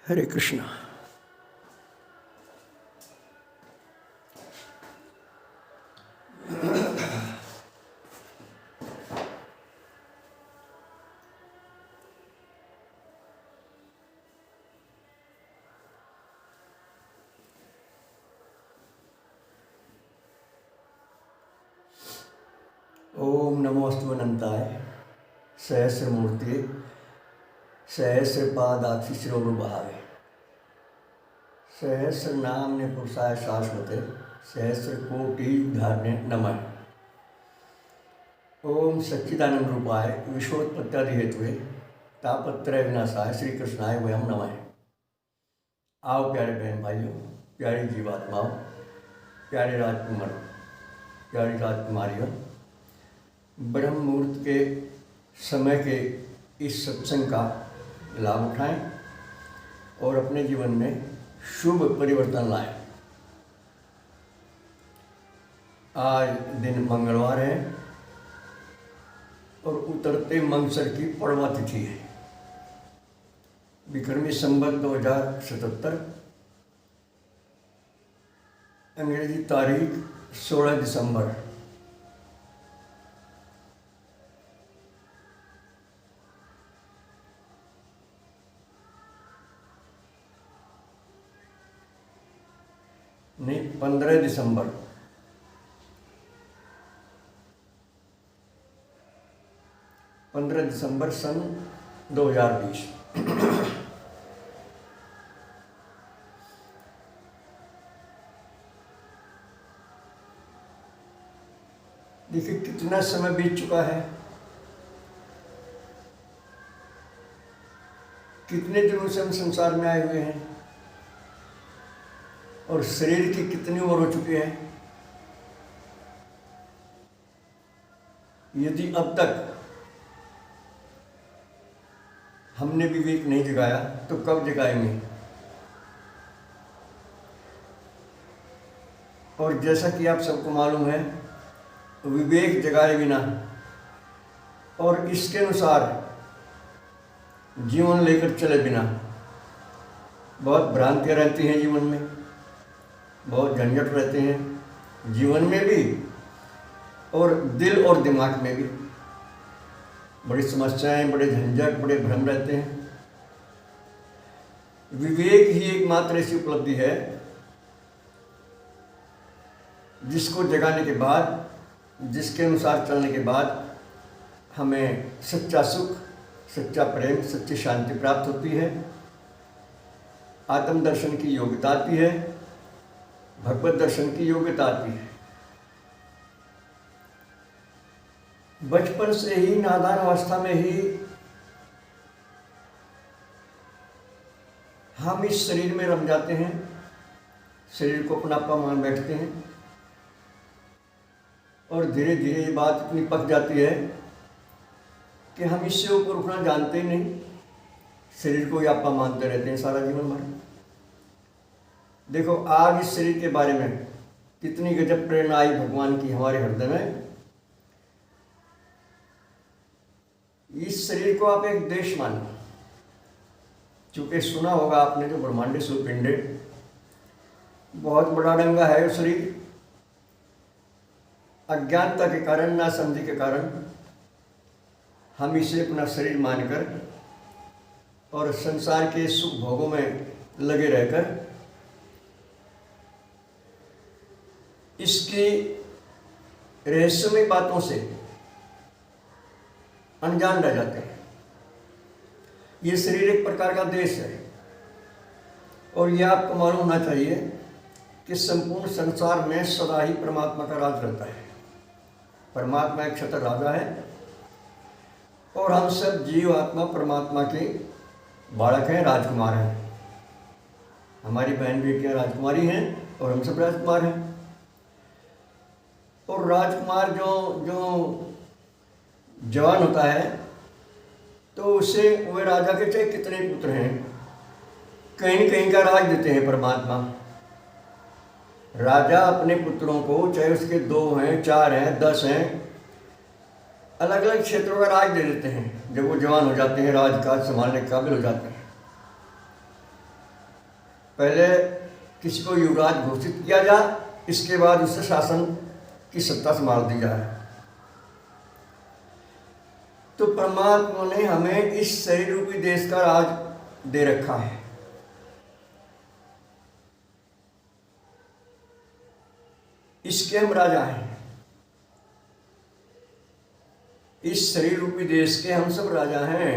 हरे कृष्णा। ओम नमोस्तु अनंताय सहस्रमूर्ति सहस्रपादाक्षि शिरोरुभावे सहस्र नामने पुरुषाय शाश्वते सहस्र कोटि धारणे नमः। ओम सच्चिदानंद रूपाय विश्वोत्पत्त्यादि हेतुवे तापत्रय विनाशाय श्री कृष्णाय वयम नमः। आओ प्यारे बहन भाइयों, प्यारी जीवात्माओं, प्यारे राजकुमारों, प्यारी राजकुमारियों, ब्रह्म मुहूर्त के समय के इस सत्संग का लाभ उठाएं और अपने जीवन में शुभ परिवर्तन लाएं। आज दिन मंगलवार है और उतरते मंगसर की पड़वा तिथि है। विक्रमी संवत 2077, अंग्रेजी तारीख 16 दिसंबर। नहीं, 15 दिसंबर। सन 2020। देखिए कितना समय बीत चुका है, कितने दिनों से हम संसार में आए हुए हैं और शरीर की कितनी उम्र हो चुकी है। यदि अब तक हमने विवेक नहीं जगाया तो कब जगाएंगे। और जैसा कि आप सबको मालूम है, विवेक जगाए बिना और इसके अनुसार जीवन लेकर चले बिना बहुत भ्रांतियाँ रहती हैं जीवन में, बहुत झंझट रहते हैं जीवन में भी और दिल और दिमाग में भी। बड़ी समस्याएं, बड़े झंझट, बड़े भ्रम रहते हैं। विवेक ही एकमात्र ऐसी उपलब्धि है जिसको जगाने के बाद, जिसके अनुसार चलने के बाद हमें सच्चा सुख, सच्चा प्रेम, सच्ची शांति प्राप्त होती है, आत्म दर्शन की योग्यता आती है, भगवत दर्शन की योग्यता आती है। बचपन से ही, नादान अवस्था में ही हम इस शरीर में रम जाते हैं, शरीर को अपनापा मान बैठते हैं और धीरे धीरे ये बात इतनी पक जाती है कि हम इससे ऊपर उठना जानते ही नहीं, शरीर को ही आपा मानते रहते हैं सारा जीवन भर। देखो आज इस शरीर के बारे में कितनी गजब प्रेरणा आई भगवान की हमारे हृदय में। इस शरीर को आप एक देश मानो। चूंकि सुना होगा आपने जो ब्रह्मांड सुपिंडे, बहुत बड़ा डंगा है वो शरीर। अज्ञानता के कारण, ना समझी के कारण हम इसे अपना शरीर मानकर और संसार के सुख भोगों में लगे रहकर इसकी रहस्यमय बातों से अनजान रह जाते हैं। ये शरीर एक प्रकार का देश है और यह आपको मालूम होना चाहिए कि संपूर्ण संसार में सदा ही परमात्मा का राज रहता है। परमात्मा एक क्षत्र राजा है और हम सब जीव आत्मा परमात्मा के बालक हैं, राजकुमार हैं। हमारी बहन बेटियां राजकुमारी हैं और हम सब राजकुमार हैं। और राजकुमार जो जवान होता है तो उसे वे राजा के चाहे कितने पुत्र हैं, कहीं न कहीं का राज देते हैं परमात्मा। राजा अपने पुत्रों को, चाहे उसके 2 हैं, 4 हैं, 10 हैं, अलग अलग क्षेत्रों का राज दे देते हैं। जब वो जवान हो जाते हैं, राजकाज संभालने के काबिल हो जाते हैं। पहले किसी को युवराज घोषित किया जाए, इसके बाद उससे शासन की सत्ता संभाल दी जाए। तो परमात्मा ने हमें इस शरीर रूपी देश का राज दे रखा है। इसके हम राजा हैं। इस शरीर रूपी देश के हम सब राजा हैं।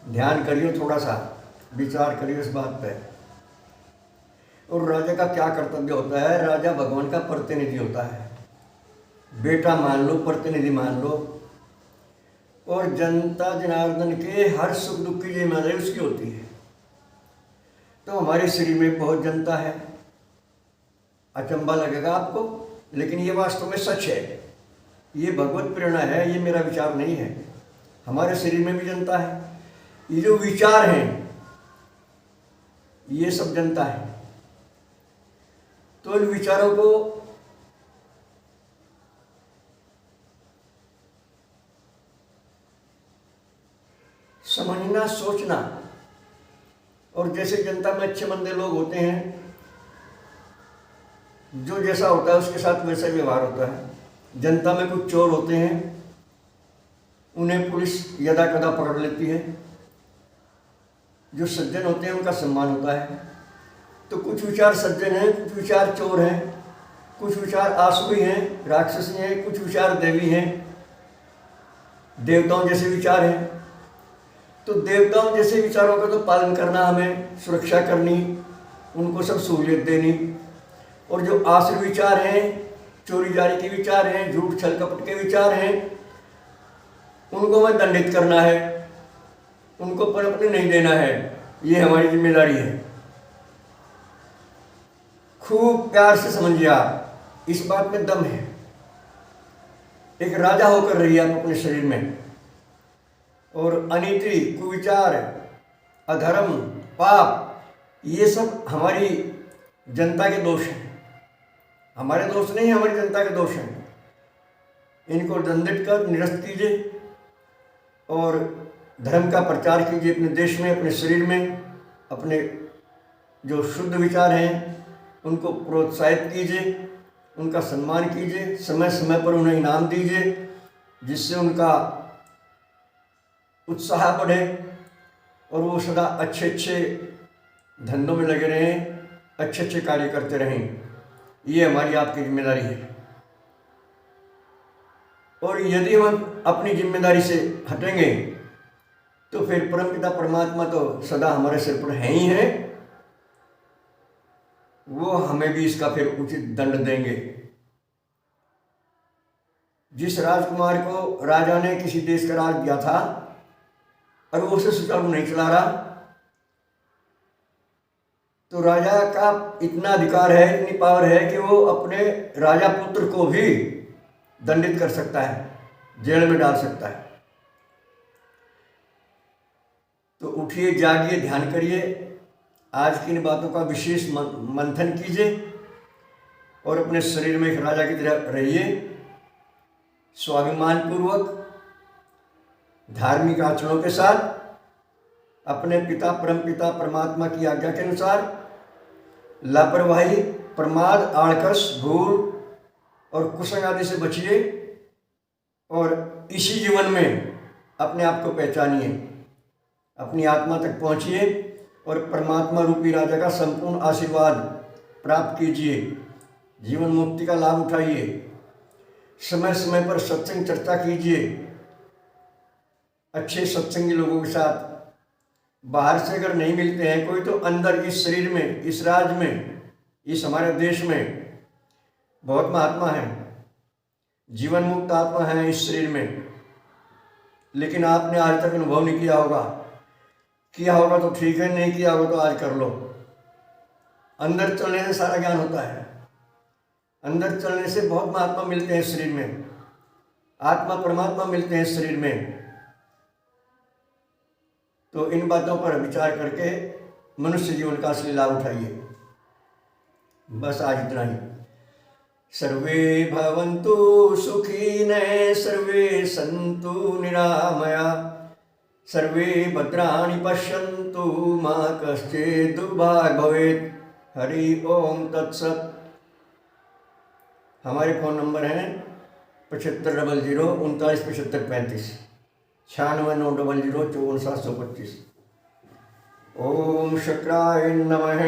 ध्यान करियो, थोड़ा सा विचार करियो इस बात पे। और राजा का क्या कर्तव्य होता है? राजा भगवान का प्रतिनिधि होता है। बेटा मान लो, प्रतिनिधि मान लो, और जनता जनार्दन के हर सुख दुख की जिम्मेदारी उसकी होती है। तो हमारे शरीर में बहुत जनता है। अचंभा लगेगा आपको, लेकिन ये वास्तव में सच है। ये भगवत प्रेरणा है, ये मेरा विचार नहीं है। हमारे शरीर में भी जनता है। ये जो विचार हैं, ये सब जनता है। तो इन विचारों को समझना, सोचना, और जैसे जनता में अच्छे मंदे लोग होते हैं, जो जैसा होता है उसके साथ वैसा व्यवहार होता है। जनता में कुछ चोर होते हैं, उन्हें पुलिस यदा कदा पकड़ लेती है। जो सज्जन होते हैं उनका सम्मान होता है। तो कुछ विचार सज्जन हैं, कुछ विचार चोर हैं, कुछ विचार आसुरी हैं, राक्षसी हैं, कुछ विचार देवी हैं, देवताओं जैसे विचार हैं। तो देवताओं जैसे विचारों का तो पालन करना, हमें सुरक्षा करनी, उनको सब सहूलियत देनी। और जो आसुरी विचार हैं, चोरी जारी के विचार हैं, झूठ छल कपट के विचार हैं, उनको हमें दंडित करना है, उनको पनपने नहीं देना है। ये हमारी जिम्मेदारी है। खूब प्यार से समझिए आप, इस बात में दम है। एक राजा होकर रहिए आप अपने शरीर में। और अनीति, कुविचार, अधर्म, पाप, ये सब हमारी जनता के दोष हैं। हमारे दोष नहीं, हमारी जनता के दोष हैं। इनको दंडित कर निरस्त कीजिए और धर्म का प्रचार कीजिए अपने देश में, अपने शरीर में। अपने जो शुद्ध विचार हैं उनको प्रोत्साहित कीजिए, उनका सम्मान कीजिए, समय समय पर उन्हें इनाम दीजिए, जिससे उनका उत्साह बढ़े और वो सदा अच्छे अच्छे धंधों में लगे रहें, अच्छे अच्छे कार्य करते रहें। ये हमारी आपकी जिम्मेदारी है। और यदि हम अपनी जिम्मेदारी से हटेंगे तो फिर परमपिता परमात्मा तो सदा हमारे सिर पर हैं ही हैं। वो हमें भी इसका फिर उचित दंड देंगे। जिस राजकुमार को राजा ने किसी देश का राज दिया था और वो उसे सुचारू नहीं चला रहा, तो राजा का इतना अधिकार है, इतनी पावर है कि वो अपने राजा पुत्र को भी दंडित कर सकता है, जेल में डाल सकता है। तो उठिए, जागिए, ध्यान करिए, आज की इन बातों का विशेष मंथन कीजिए और अपने शरीर में एक राजा की तरह रहिए। स्वाभिमान पूर्वक, धार्मिक आचरणों के साथ, अपने पिता परमपिता परमात्मा की आज्ञा के अनुसार लापरवाही, प्रमाद, आलकस, भूल और कुसंग आदि से बचिए और इसी जीवन में अपने आप को पहचानिए, अपनी आत्मा तक पहुंचिए और परमात्मा रूपी राजा का संपूर्ण आशीर्वाद प्राप्त कीजिए। जीवन मुक्ति का लाभ उठाइए। समय समय पर सत्संग चर्चा कीजिए, अच्छे सत्संगी लोगों के साथ। बाहर से अगर नहीं मिलते हैं कोई, तो अंदर इस शरीर में, इस राज्य में, इस हमारे देश में बहुत महात्मा हैं, जीवन मुक्त आत्मा हैं इस शरीर में। लेकिन आपने आज तक अनुभव नहीं किया होगा। किया होगा तो ठीक है, नहीं किया होगा तो आज कर लो। अंदर चलने से सारा ज्ञान होता है। अंदर चलने से बहुत महात्मा मिलते हैं शरीर में, आत्मा परमात्मा मिलते हैं शरीर में। तो इन बातों पर विचार करके मनुष्य जीवन का असली लाभ उठाइए। बस आज इतना ही। सर्वे भवन्तु सुखिनः, सर्वे सन्तु निरामया, सर्वे भद्राणि पश्यन्तु मा कश्चित् दुर्भाग् भवेत्। हरि ओम तत्सत। हमारे फ़ोन नंबर हैं 7500 39 75 35, 96 900 54 725। ओम शुक्राय नमः।